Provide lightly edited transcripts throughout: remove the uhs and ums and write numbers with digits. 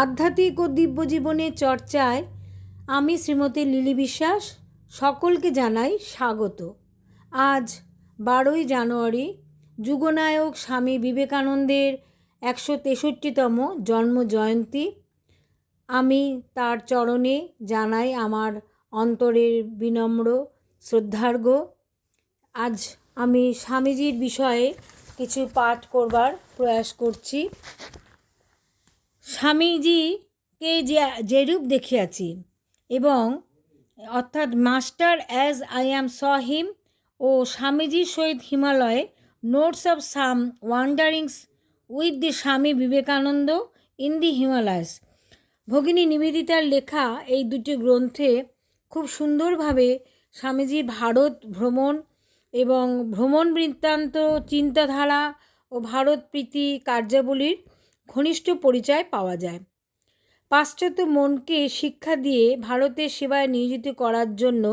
আধ্যাত্মিক ও দিব্য জীবনের চর্চায় আমি শ্রীমতী লিলি বিশ্বাস সকলকে জানাই স্বাগত। আজ 12ই জানুয়ারি যুগনায়ক স্বামী বিবেকানন্দের 163তম জন্মজয়ন্তী। আমি তার চরণে জানাই আমার অন্তরের বিনম্র শ্রদ্ধার্ঘ্য। আজ আমি স্বামীজির বিষয়ে কিছু পাঠ করবার প্রয়াস করছি। স্বামীজিকে যেরূপ দেখিয়াছি এবং অর্থাৎ master as I am saw him ও স্বামীজির সহিত হিমালয়ে notes of some wanderings with the Swami Vivekananda in the Himalayas. ভগিনী নিবেদিতার লেখা এই দুটি গ্রন্থে খুব সুন্দরভাবে স্বামীজির ভারত ভ্রমণ এবং ভ্রমণ বৃত্তান্ত, চিন্তাধারা ও ভারত প্রীতি কার্যাবলীর ঘনিষ্ঠ পরিচয় পাওয়া যায়। পাশ্চাত্য মনকে শিক্ষা দিয়ে ভারতের সেবায় নিয়োজিত করার জন্য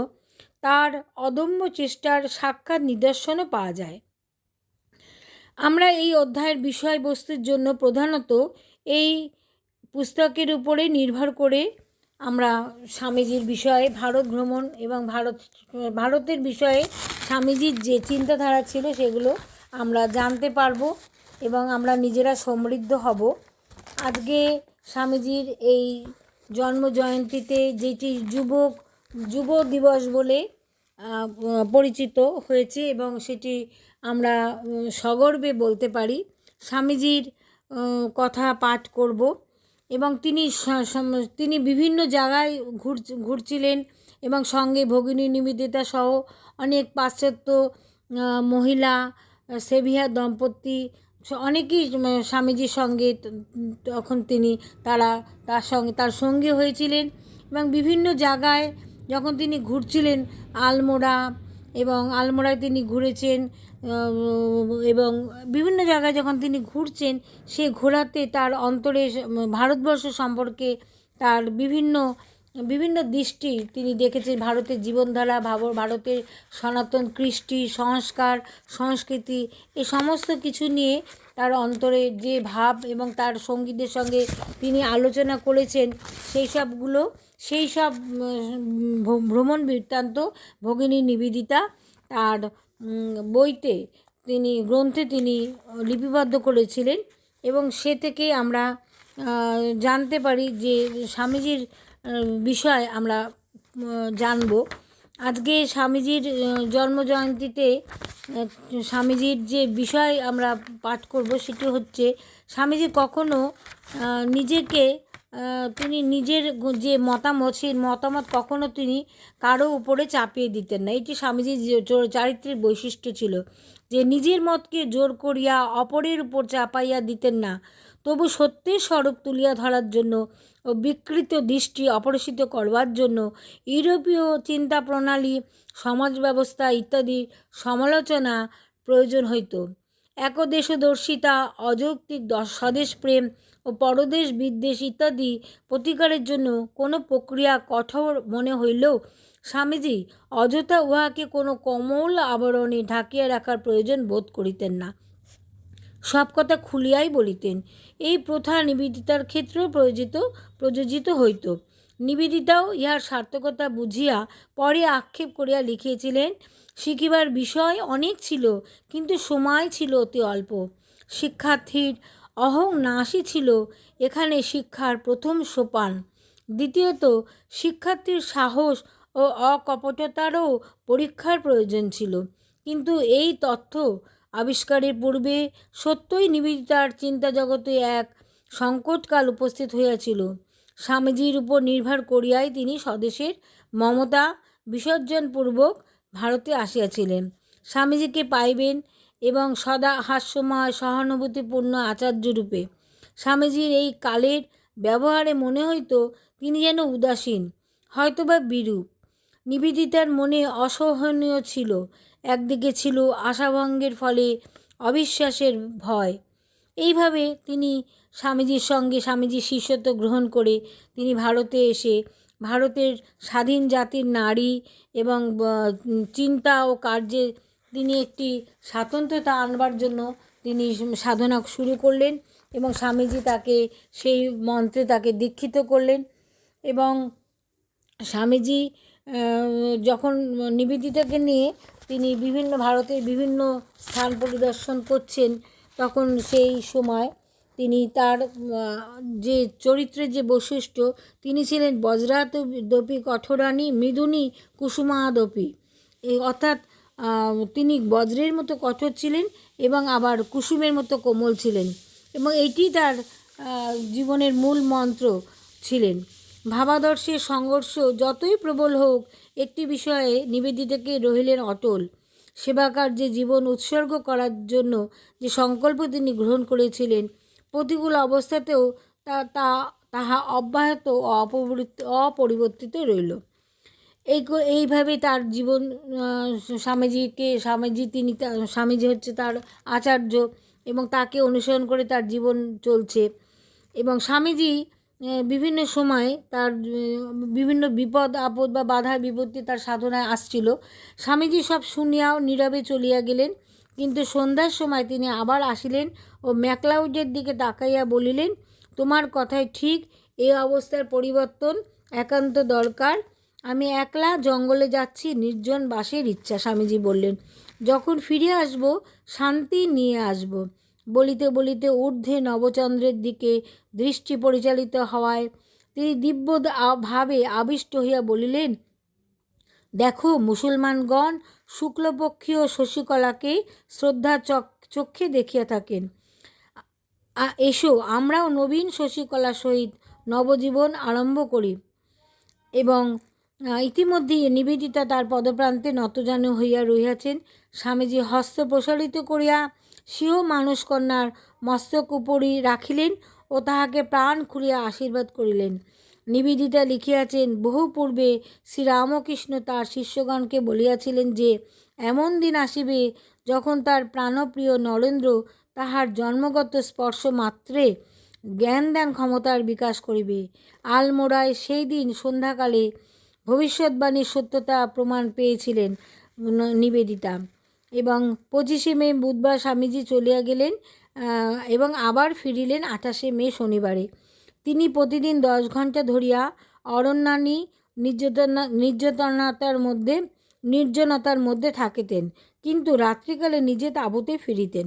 তার অদম্য চেষ্টার সাক্ষাৎ নিদর্শনও পাওয়া যায়। আমরা এই অধ্যায়ের বিষয়বস্তুর জন্য প্রধানত এই পুস্তকের উপরে নির্ভর করে আমরা স্বামীজির বিষয়ে ভারত ভ্রমণ এবং ভারতের বিষয়ে স্বামীজির যে চিন্তাধারা ছিল সেগুলো আমরা জানতে পারবো এবং আমরা নিজেরা সমৃদ্ধ হব। আজকে স্বামীজির এই জন্মজয়ন্তীতে যেটি যুব দিবস বলে পরিচিত হয়েছে এবং সেটি আমরা সগর্বে বলতে পারি। স্বামীজির কথা পাঠ করব এবং তিনি বিভিন্ন জায়গায় ঘুরছিলেন এবং সঙ্গে ভগিনী নিবেদিতা সহ অনেক পাশ্চাত্য মহিলা সেভিয়ার দম্পতি অনেকেই স্বামীজির সঙ্গে তখন তার সঙ্গে হয়েছিলেন এবং বিভিন্ন জায়গায় যখন তিনি ঘুরছিলেন আলমোড়ায় তিনি ঘুরেছেন এবং বিভিন্ন জায়গায় যখন তিনি ঘুরছেন সে ঘোরাতে তার অন্তরে ভারতবর্ষ সম্পর্কে তার বিভিন্ন দৃষ্টি তিনি দেখেছেন। ভারতের জীবনধারা, ভারতের সনাতন কৃষ্টি, সংস্কার, সংস্কৃতি এই সমস্ত কিছু নিয়ে তার অন্তরে যে ভাব এবং তার সঙ্গীদের সঙ্গে তিনি আলোচনা করেছেন সেই সব ভ্রমণ বৃত্তান্ত ভগিনী নিবেদিতা তার গ্রন্থে তিনি লিপিবদ্ধ করেছিলেন এবং সে থেকে আমরা জানতে পারি যে স্বামীজির বিষয় আমরা জানব। আজকে স্বামীজির জন্মজয়ন্তীতে স্বামীজির যে বিষয় আমরা পাঠ করব সেটি হচ্ছে স্বামীজি কখনো তিনি নিজের যে মতামত সেই মতামত কখনো তিনি কারো উপরে চাপিয়ে দিতেন না। এটি স্বামীজির চারিত্রিক বৈশিষ্ট্য ছিল যে নিজের মতকে জোর করিয়া অপরের উপর চাপাইয়া দিতেন না, তবু সত্যের স্বরূপ তুলিয়া ধরার জন্য ও বিকৃত দৃষ্টি অপসারিত করবার জন্য ইউরোপীয় চিন্তা প্রণালী, সমাজ ব্যবস্থা ইত্যাদি সমালোচনা প্রয়োজন হইত। একদেশদর্শিতা, অযৌক্তিক স্বদেশ প্রেম ও পরদেশ বিদ্বেষ ইত্যাদি প্রতিকারের জন্য কোনো প্রক্রিয়া কঠোর মনে হইলেও স্বামীজি অযথা উহাকে কোনো কোমল আবরণে ঢাকিয়া রাখার প্রয়োজন বোধ করিতেন না, সব কথা খুলিয়াই বলিতেন। এই প্রথা নিবেদিতার ক্ষেত্রেও প্রযোজিত হইত। নিবেদিতাও ইহার সার্থকতা বুঝিয়া পরে আক্ষেপ করিয়া লিখিয়েছিলেন, শিখিবার বিষয় অনেক ছিল কিন্তু সময় ছিল অতি অল্প। শিক্ষার্থীর অহং নাশই ছিল এখানে শিক্ষার প্রথম সোপান। দ্বিতীয়ত শিক্ষার্থীর সাহস ও অকপটতারও পরীক্ষার প্রয়োজন ছিল। কিন্তু এই তথ্য আবিষ্কারের পূর্বে সত্যই নিবেদিতার চিন্তাজগতে এক সংকটকাল উপস্থিত হইয়াছিল। স্বামীজির উপর নির্ভর করিয়াই তিনি স্বদেশের মমতা বিসর্জনপূর্বক ভারতে আসিয়াছিলেন। স্বামীজিকে পাইবেন এবং সদা হাস্যময় সহানুভূতিপূর্ণ আচার্যরূপে। স্বামীজির এই কালের ব্যবহারে মনে হইত তিনি যেন উদাসীন, হয়তোবা বিরূপ। নিবেদিতার মনে অসহনীয় ছিল, একদিকে ছিল আশাভঙ্গের ফলে অবিশ্বাসের ভয়। এইভাবে তিনি স্বামীজির শিষ্যত্ব গ্রহণ করে তিনি ভারতে এসে ভারতের স্বাধীন জাতির নারী এবং চিন্তা ও কার্যে তিনি একটি স্বাতন্ত্র্যতা আনবার জন্য তিনি সাধনা শুরু করলেন এবং স্বামীজি তাকে সেই মন্ত্রে তাকে দীক্ষিত করলেন। এবং স্বামীজি যখন নিবেদিতাকে নিয়ে তিনি বিভিন্ন ভারতের বিভিন্ন স্থান পরিদর্শন করছেন, তখন সেই সময় তিনি তার যে চরিত্রের যে বৈশিষ্ট্য, তিনি ছিলেন বজ্রাদপি কঠোরানি মৃদুনী কুসুমাদপি, এই অর্থাৎ তিনি বজ্রের মতো কঠোর ছিলেন এবং আবার কুসুমের মতো কোমল ছিলেন, এবং এইটি তার জীবনের মূল মন্ত্র ছিলেন। ভাবাদর্শের সংঘর্ষ যতই প্রবল হোক, একটি বিষয়ে নিবেদিতাকে রহিলেন অটল। সেবাকার্যে জীবন উৎসর্গ করার জন্য যে সংকল্প তিনি গ্রহণ করেছিলেন, প্রতিকূল অবস্থাতেও তাহা অব্যাহত ও অপরিবর্তিত রইল। এইভাবে তার জীবন স্বামীজি হচ্ছে তার আচার্য, এবং তাকে অনুসরণ করে তার জীবন চলছে। এবং স্বামীজি বিভিন্ন সময় তার বিভিন্ন বিপদ আপদ বা বাধা বিপত্তি তার সাধনায় আসছিল। স্বামীজি সব শুনিয়াও নীরবে চলিয়া গেলেন, কিন্তু সন্ধ্যার সময় তিনি আবার আসিলেন ও ম্যাকলাউডের দিকে তাকাইয়া বলিলেন, তোমার কথাই ঠিক, এই অবস্থার পরিবর্তন একান্ত দরকার। আমি একলা জঙ্গলে যাচ্ছি, নির্জন বাসের ইচ্ছা। স্বামীজি বললেন, যখন ফিরে আসব শান্তি নিয়ে আসব। বলিতে বলিতে ঊর্ধ্বে নবচন্দ্রের দিকে দৃষ্টি পরিচালিত হওয়ায় তিনি দিব্য ভাবে আবিষ্ট হইয়া বলিলেন, দেখো মুসলমানগণ শুক্লপক্ষীয় শশীকলাকে শ্রদ্ধা চক্ষে দেখিয়া থাকেন। এসো আমরাও নবীন শশীকলার সহিত নবজীবন আরম্ভ করি। এবং ইতিমধ্যেই নিবেদিতা তার পদপ্রান্তে নতজানু হইয়া রহিয়াছেন। স্বামীজি হস্ত প্রসারিত করিয়া স্বীয় মানসকন্যার মস্তক উপরি রাখিলেন ও তাহাকে প্রাণ খুলিয়া আশীর্বাদ করিলেন। নিবেদিতা লিখিয়াছেন, বহু পূর্বে শ্রীরামকৃষ্ণ তার শিষ্যগণকে বলিয়াছিলেন যে এমন দিন আসিবে যখন তার প্রাণপ্রিয় নরেন্দ্র তাহার জন্মগত স্পর্শ মাত্রে জ্ঞানদান ক্ষমতার বিকাশ করিবে। আলমোড়ায় সেই দিন সন্ধ্যাকালে ভবিষ্যৎবাণীর সত্যতা প্রমাণ পেয়েছিলেন নিবেদিতা। এবং 25শে মে বুধবার স্বামীজি চলিয়া গেলেন এবং আবার ফিরিলেন 28শে মে শনিবারে। তিনি প্রতিদিন 10 ঘণ্টা ধরিয়া অরণ্যানী নির্জনতার মধ্যে থাকিতেন, কিন্তু রাত্রিকালে নিজে তাঁবুতে ফিরিতেন।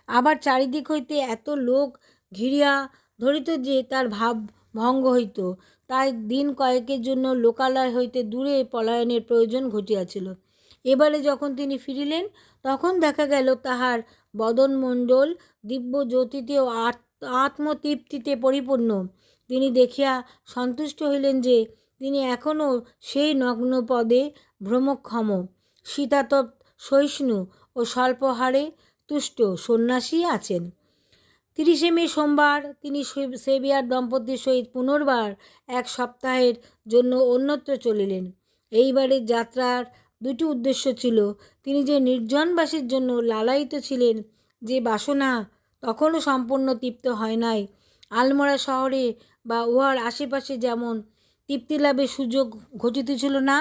আবার চারিদিক হইতে এত লোক ঘিরিয়া ধরিত যে তার ভাব ভঙ্গ হইত, তাই দিন কয়েকের জন্য লোকালয় হইতে দূরে পলায়নের প্রয়োজন ঘটিয়াছিল। এবারে যখন তিনি ফিরিলেন, তখন দেখা গেল তাহার বদনমণ্ডল দিব্য জ্যোতিতে ও আত্মতৃপ্তিতে পরিপূর্ণ। তিনি দেখিয়া সন্তুষ্ট হইলেন যে তিনি এখনও সেই নগ্নপদে ভ্রমক্ষম, শীতাতপ সহিষ্ণু ও স্বল্পহারে তুষ্ট সন্ন্যাসী আছেন। 30শে মে সোমবার তিনি সেভিয়ার দম্পতির সহিত পুনর্বার 1 সপ্তাহের জন্য অন্যত্র চলিলেন। এইবারের যাত্রার 2টি উদ্দেশ্য ছিল। তিনি যে নির্জনবাসীর জন্য লালায়িত ছিলেন, যে বাসনা তখনও সম্পূর্ণ তৃপ্ত হয় নাই, আলমোড়া শহরে বা উহার আশেপাশে যেমন তৃপ্তিলাভের সুযোগ ঘটিতেছিল না,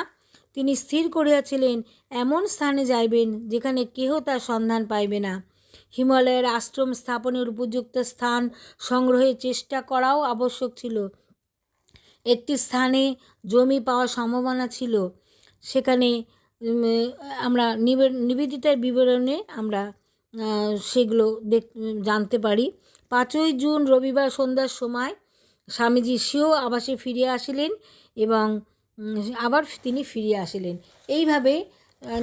তিনি স্থির করিয়াছিলেন এমন স্থানে যাইবেন যেখানে কেহ তার সন্ধান পাইবে না। হিমালয়ের আশ্রম স্থাপনের উপযুক্ত স্থান সংগ্রহের চেষ্টা করাও আবশ্যক ছিল। একটি স্থানে জমি পাওয়ার সম্ভাবনা ছিল, সেখানে আমরা নিবেদিতার বিবরণে আমরা সেগুলো জানতে পারি। 5ই জুন রবিবার সন্ধ্যার সময় স্বামীজি স্বীয় আবাসে ফিরিয়া আসিলেন এবং আবার তিনি ফিরিয়া আসিলেন। এইভাবে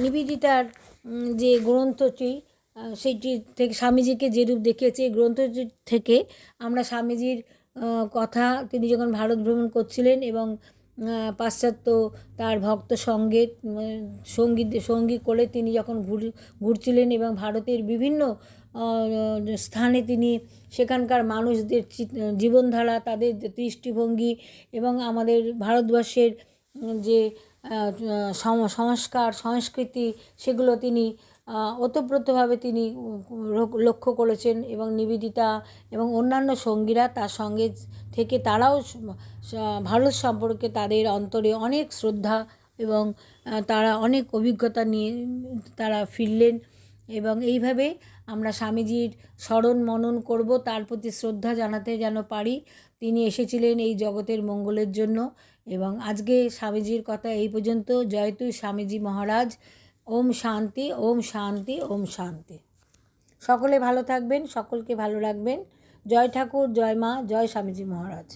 নিবেদিতার যে গ্রন্থটি, সেইটি থেকে স্বামীজিকে যেরূপ দেখিয়েছে, এই গ্রন্থটি থেকে আমরা স্বামীজির কথা, তিনি যখন ভারত ভ্রমণ করছিলেন এবং পাশ্চাত্য তার ভক্ত সঙ্গী করে তিনি যখন ঘুরছিলেন এবং ভারতের বিভিন্ন স্থানে তিনি সেখানকার মানুষদের জীবনধারা, তাদের দৃষ্টিভঙ্গি এবং আমাদের ভারতবর্ষের যে সংস্কার সংস্কৃতি, সেগুলো তিনি ওতপ্রোতভাবে তিনি লক্ষ্য করেছেন। এবং নিবেদিতা এবং অন্যান্য সঙ্গীরা তার সঙ্গে থেকে তারাও ভারত সম্পর্কে তাদের অন্তরে অনেক শ্রদ্ধা এবং তারা অনেক অভিজ্ঞতা নিয়ে তারা ফিরলেন। এবং এইভাবে আমরা স্বামীজির স্মরণ মনন করব, তার প্রতি শ্রদ্ধা জানাতে যেন পারি। তিনি এসেছিলেন এই জগতের মঙ্গলের জন্য। এবং আজকে স্বামীজির কথা এই পর্যন্ত। জয় তু স্বামীজি মহারাজ। ওম শান্তি, ওম শান্তি, ওম শান্তি। সকলে ভালো থাকবেন, সকলকে ভালো রাখবেন। জয় ঠাকুর, জয় মা, জয় স্বামীজি মহারাজ।